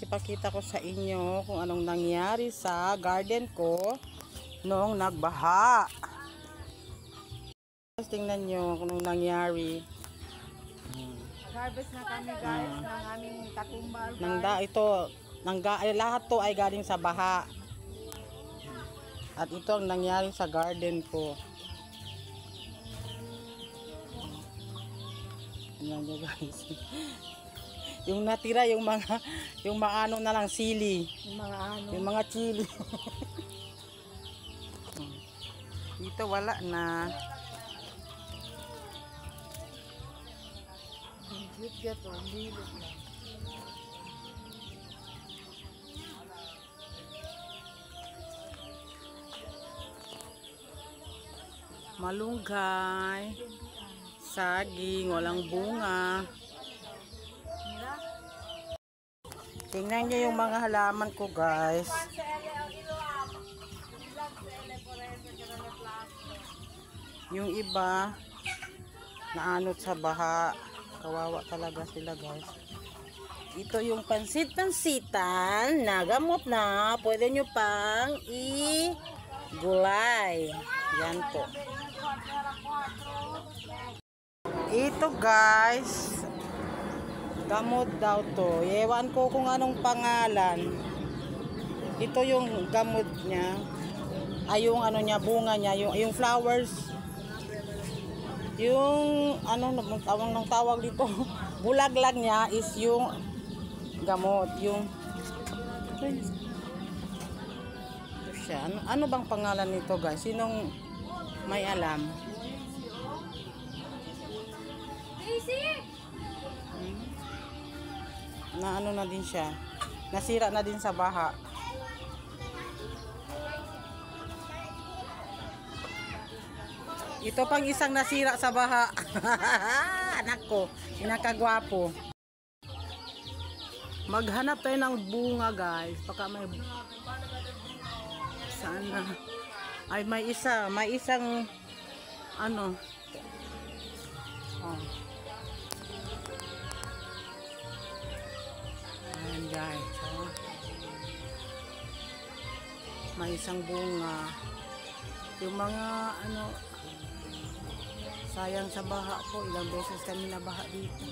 guys, ipakita ko sa inyo kung anong nangyari sa garden ko noong nagbaha. Tingnan nyo kung anong nangyari. Nag-harvest na kami guys ng aming takumbal. Lahat to ay galing sa baha. At ito ang nangyari sa garden ko. Tingnan nyo guys. Yung natira, yung mga ano na lang, sili. Yung mga chili. Dito wala na. Malunggay, saging, walang bunga. Tingnan nyo yung mga halaman ko guys. Yung iba naanot sa baha. Kawawa talaga sila guys. Ito yung pansit-pansitan na gamot na pwede nyo pang i-gulay. Yan po. Ito guys, gamot daw to. Ewan ko kung anong pangalan. Ito yung gamot niya. Ay yung ano niya, bunga niya, yung flowers. Yung ano ng tawag dito, bulaglag niya is yung gamot, yung ito siya. Ano bang pangalan nito guys? Sinong may alam? Na ano na din siya, nasira na din sa baha. Ito pang isang nasira sa baha. Anak ko, pinakagwapo. Maghanap tayo ng bunga guys. Baka may sana. Ay may isang ano. Oh. Ayan guys. Oh. May isang bunga. Yung mga ano, sayang sa baha po. Ilang beses kami nabaha dito.